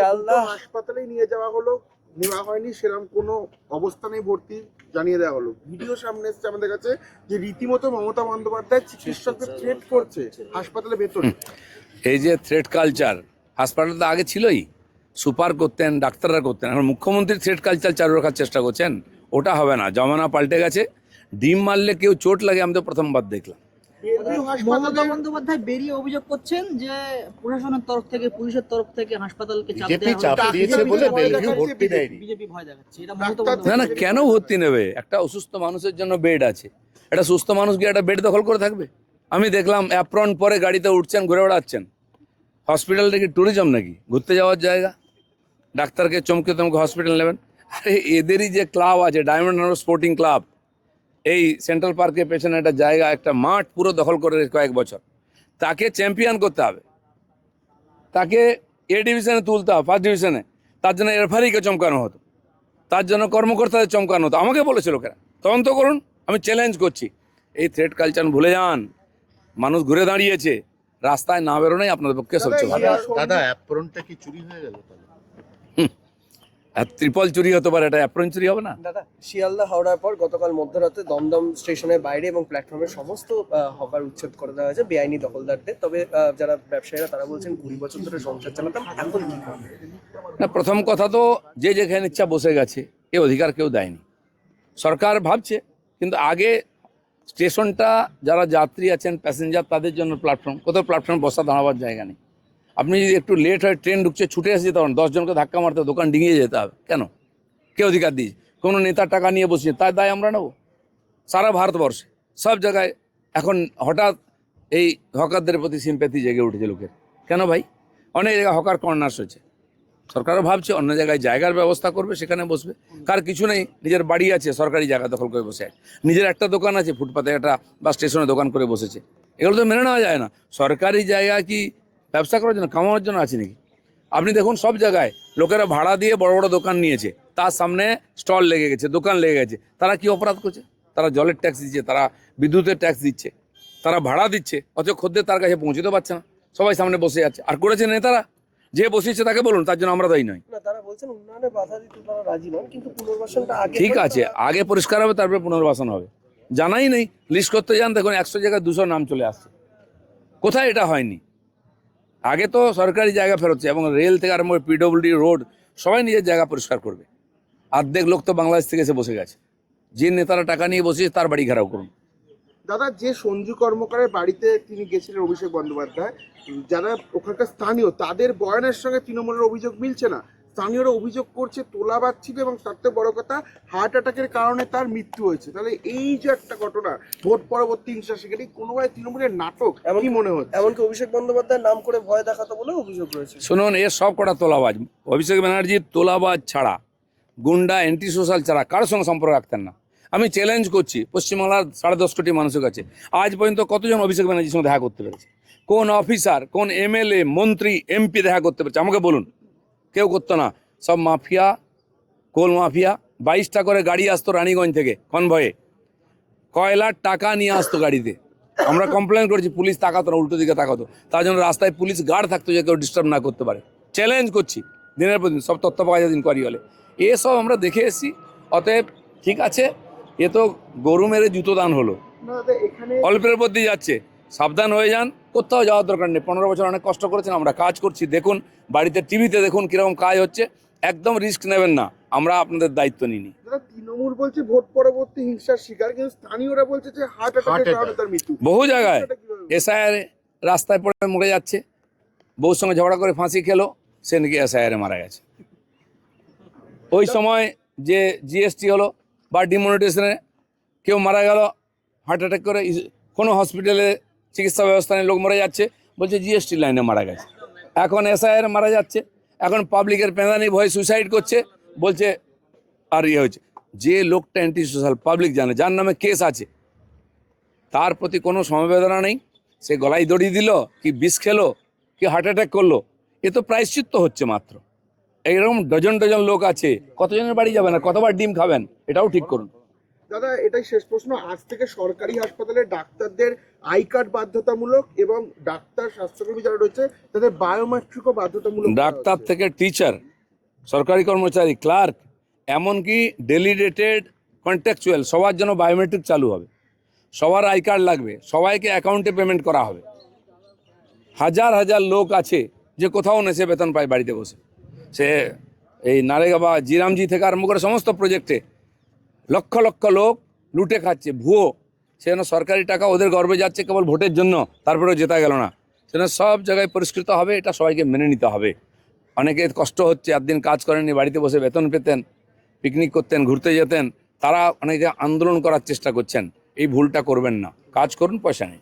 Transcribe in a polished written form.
আল্লাহ হাসপাতালে নিয়ে যাওয়া হলো, নেওয়া হয়নি সেরকম কোনো অবস্থা নেই, ভর্তি জানিয়ে দেওয়া হলো। ভিডিও সামনে এসেছে আমাদের কাছে যে রীতিমতো মমতা বন্দ্যোপাধ্যায় চিকিৎসকদের থ্রেট করছে হাসপাতালে ভেতরে। এই যে থ্রেট কালচার হাসপাতালে তো আগে ছিলই, সুপার করতেন, ডাক্তাররা করতেন। এখন মুখ্যমন্ত্রী থ্রেট কালচার চালু রাখার চেষ্টা করছেন, ওটা হবে না। জমানা পাল্টে গেছে। ডিম মারলে কেউ চোট লাগে আমি তো প্রথমবার দেখলাম। মমতা বন্দ্যোপাধ্যায় বেরিয়ে অভিযোগ করছেন যে প্রশাসনের তরফ থেকে, পুলিশের তরফ থেকে হাসপাতালকে চাপ দিয়েছে বলে বেলভিউ ভর্তি দেয়নি। বিজেপি ভয় দেখাচ্ছে, এটা মমতা না না, বন্দ্যোপাধ্যায় কেন ভর্তি নেবে? একটা অসুস্থ মানুষের জন্য বেড আছে। একটা সুস্থ মানুষ গিয়ে একটা বেড দখল করে থাকবে? আমি দেখলাম অ্যাপ্রন পরে গাড়িতে উঠছেন, ঘুরে বেড়াচ্ছেন। হসপিটালটা কি ট্যুরিজম নাকি, ঘুরতে যাওয়ার জায়গা? ডাক্তারকে চমকে চমকে হসপিটাল নেবেন? আরে এদেরই যে ক্লাব আছে, ডায়মন্ড হারবার স্পোর্টিং ক্লাব, এই সেন্ট্রাল পার্কের পেছনে একটা জায়গা, একটা মাঠ পুরো দখল করে কয়েক বছর। তাকে চ্যাম্পিয়ন করতে হবে, তাকে এ ডিভিশনে তুলতে হবে, ফার্স্ট ডিভিশনে। তার জন্য রেফারিকে চমকানো হতো, তার জন্য কর্মকর্তাদের চমকানো হতো। আমাকে বলেছে লোকেরা তদন্ত করুন। আমি চ্যালেঞ্জ করছি, এই থ্রেট কালচার ভুলে যান। মানুষ ঘুরে দাঁড়িয়েছে, রাস্তায় না বেরোনোই আপনাদের পক্ষে সবচেয়ে ভালো। দাদা অ্যাপ্রনটা কি চুরি হয়ে গেল তাহলে? আর ত্রিপল চুরি হতে পারে, এটা অ্যাপ্রন চুরি হবে না? দাদা, শিয়ালদা হাওড়ার পর গতকাল মধ্যরাতে দমদম স্টেশনের বাইরে এবং প্ল্যাটফর্মের সমস্ত হকার উচ্ছেদ করে দেওয়া হয়েছে বেআইনি দখলদারদের। তবে যারা ব্যবসায়ীরা তারা বলছেন 20 বছর ধরে সংসার চালাতাম, এখন কি করবে? না, প্রথম কথা তো যে যেখানে ইচ্ছা বসে গেছে, এ অধিকার কেউ দেয়নি। সরকার ভাবছে, কিন্তু আগে স্টেশনটা যারা যাত্রী আছেন, প্যাসেঞ্জার, তাদের জন্য প্ল্যাটফর্ম। কোথাও প্ল্যাটফর্ম বসা দাঁড়াবার জায়গা নেই। আপনি যদি একটু লেট হয়, ট্রেন ঢুকছে, ছুটে এসে যেতে পারেন, 10 জনকে ধাক্কা মারতে, দোকান ডিঙিয়ে যেতে হবে। কেন? কে অধিকার দিয়েছে? কোনো নেতার টাকা নিয়ে বসিয়ে তার দায় আমরা নেব? সারা ভারতবর্ষে সব জায়গায় এখন হঠাৎ এই হকারদের প্রতি সিম্প্যাথি জেগে উঠেছে লোকের। কেন ভাই? অনেক জায়গায় হকার কর্নার্স হয়েছে। সরকারও ভাবছে অন্য জায়গায় জায়গার ব্যবস্থা করবে, সেখানে বসবে। কার কিছু নেই, নিজের বাড়ি আছে, সরকারি জায়গা দখল করে বসে আছে। নিজের একটা দোকান আছে, ফুটপাতে একটা বা স্টেশনে দোকান করে বসেছে। এগুলো তো মেনে নেওয়া যায় না। সরকারি জায়গা কি ব্যবসা করার জন্য, কামানোর জন্য আছে নাকি? আপনি দেখুন সব জায়গায় লোকেরা ভাড়া দিয়ে বড় বড় দোকান নিয়েছে, তার সামনে স্টল লেগে গেছে, দোকান লেগে গেছে। তারা কি অপরাধ করছে? তারা জলের ট্যাক্স দিচ্ছে, তারা বিদ্যুতের ট্যাক্স দিচ্ছে, তারা ভাড়া দিচ্ছে, অথচ খদ্দের তার কাছে পৌঁছতে পারছে না, সবাই সামনে বসে আছে। আর করেছে নেতারা, যে বসিয়েছে তাকে বলুন, তার জন্য আমরা দায়ী নই। না, তারা বলছেন উন্নয়নে বাধা দিতে তারা রাজি নন, কিন্তু পুনর্বাসনটা আগে ঠিক আছে, আগে পরিষ্কার হবে, তারপরে পুনর্বাসন হবে। জানাই নেই, লিস্ট করতে যান, দেখুন 100 জায়গায় 200 নাম চলে আসছে। কোথায় এটা হয়নি? আগে তো সরকারি জায়গা ফেরোচ্ছে, এবং রেল থেকে আরম্ভ করে পিডব্লিউডি, রোড, সবাই নিজের জায়গা পরিষ্কার করবে। অর্ধেক লোক তো বাংলাদেশ থেকে এসে বসে গেছে। যে নেতারা টাকা নিয়ে বসেছে তার বাড়ি ঘেরাও করুন। দাদা, যে সঞ্জু কর্মকারের বাড়িতে তিনি গেছিলেন অভিষেক বন্দ্যোপাধ্যায়, যারা ওখানকার স্থানীয়, তাদের বয়ানের সঙ্গে তৃণমূলের অভিযোগ মিলছে না। স্থানীয়রা অভিযোগ করছে তোলাবাজ ছিল, এবং তার থেকে বড় কথা হার্ট অ্যাটাকের কারণে তার মৃত্যু হয়েছে। তাহলে এই যে একটা ঘটনা, ভোট পরবর্তী হিংসা, সেখানে কোনোভাবে তৃণমূলের নাটক কি মনে হচ্ছে? এমনকি অভিষেক বন্দ্যোপাধ্যায়ের নাম করে ভয় দেখাতো বলে অভিযোগ রয়েছে। শুনুন, এর সব কটা তোলাবাজ। অভিষেক ব্যানার্জি তোলাবাজ ছাড়া, গুন্ডা, অ্যান্টি সোশ্যাল ছাড়া কারোর সঙ্গে সম্পর্ক রাখতেন না। আমি চ্যালেঞ্জ করছি পশ্চিমবাংলার 10.5 কোটি মানুষের কাছে, আজ পর্যন্ত কতজন অভিষেক ব্যানার্জির সঙ্গে দেখা করতে পেরেছে? কোন অফিসার, কোন এমএলএ, মন্ত্রী, এমপি দেখা করতে পেরেছে? আমাকে বলুন। কেউ করতো না। সব মাফিয়া, কোল মাফিয়া। 22টা করে গাড়ি আসতো রানীগঞ্জ থেকে কনভয়ে, কয়লার টাকা নিয়ে আসতো গাড়িতে। আমরা কমপ্লেন করেছি, পুলিশ তাকাতো না, উল্টো দিকে তাকাতো। তার জন্য রাস্তায় পুলিশ গার্ড থাকতো, যে কেউ ডিস্টার্ব না করতে পারে। চ্যালেঞ্জ করছি, দিনের পর দিন সব তথ্য পাওয়া যায় ইনকোয়ারি হলে। এসব আমরা দেখে এসেছি। অতএব ঠিক আছে, এ তো গরু মেরে জুতো দান হলো, অল্পের মধ্যেই যাচ্ছে। সাবধান হয়ে যান, কোথাও যাওয়ার দরকার নেই। 15 বছর অনেক কষ্ট করেছেন, আমরা কাজ করছি। দেখুন বাড়িতে, টিভিতে দেখুন কীরকম কাজ হচ্ছে। একদম রিস্ক নেবেন না, আমরা আপনাদের দায়িত্ব নিইনি। তৃণমূল বলছে ভোট পরবর্তী হিংসার শিকার, কিন্তু স্থানীয়রা বলছে যে হার্ট অ্যাটাকের কারণে তার মৃত্যু। বহু জায়গায় এসআইআর রাস্তায় পড়ে মরে যাচ্ছে। বউর সঙ্গে ঝগড়া করে ফাঁসি খেলো, সে নাকি এসআইআরে মারা গেছে। ওই সময় যে জিএসটি হলো বা ডিমনিটাইজেশনে কেউ মারা গেল হার্ট অ্যাটাক করে, কোনো হসপিটালে চিকিৎসা ব্যবস্থা নিয়ে লোক মরে যাচ্ছে, বলছে জিএসটি লাইনে মারা গেছে। এখন এসআইআর মারা যাচ্ছে। এখন পাবলিকের পেঁদানি ভয়ে সুইসাইড করছে, বলছে আর ইয়ে হয়েছে। যে লোকটা অ্যান্টি সোশ্যাল, পাবলিক জানে, যার নামে কেস আছে, তার প্রতি কোনো সমবেদনা নেই। সে গলায় দড়ি দিল, কি বিষ খেলো, কি হার্ট অ্যাটাক করলো, এ তো প্রায়শ্চিত্ত হচ্ছে মাত্র। এইরকম ডজন ডজন লোক আছে, কতজনের বাড়ি যাবেন আর কতবার ডিম খাবেন, এটাও ঠিক করুন। দাদা এটাই শেষ প্রশ্ন, আজ থেকে সরকারি হাসপাতালে ডাক্তারদের আই কার্ড বাধ্যতামূলক এবং ডাক্তার স্বাস্থ্যকর্মী যারা রয়েছে তাদের বায়োমেট্রিকও বাধ্যতামূলক করা ডাক্তার হচ্ছে। থেকে টিচার, সরকারি কর্মচারী, ক্লার্ক, এমনকি ডেলিগেটেড, কন্ট্রাকচুয়াল সবার জন্য বায়োমেট্রিক চালু হবে। সবার আই কার্ড লাগবে, সবাইকে অ্যাকাউন্টে পেমেন্ট করা হবে। হাজার হাজার লোক আছে যে কোথাও নেশে বেতন পায় বাড়িতে বসে, সে এই নারেগা বা জিরামজি থেকে আরম্ভ করে সমস্ত প্রজেক্টে লক্ষ লক্ষ লোক লুটে খাচ্ছে ভুয়ো, সেজন্য সরকারি টাকা ওদের গর্বে যাচ্ছে কেবল ভোটের জন্য, তারপরেও জেতা গেল না। সেজন্য সব জায়গায় পরিষ্কৃত হবে, এটা সবাইকে মেনে নিতে হবে। অনেকে কষ্ট হচ্ছে, একদিন কাজ করেননি, বাড়িতে বসে বেতন পেতেন, পিকনিক করতেন, ঘুরতে যেতেন, তারা অনেকে আন্দোলন করার চেষ্টা করছেন। এই ভুলটা করবেন না, কাজ করুন, পয়সা নেই।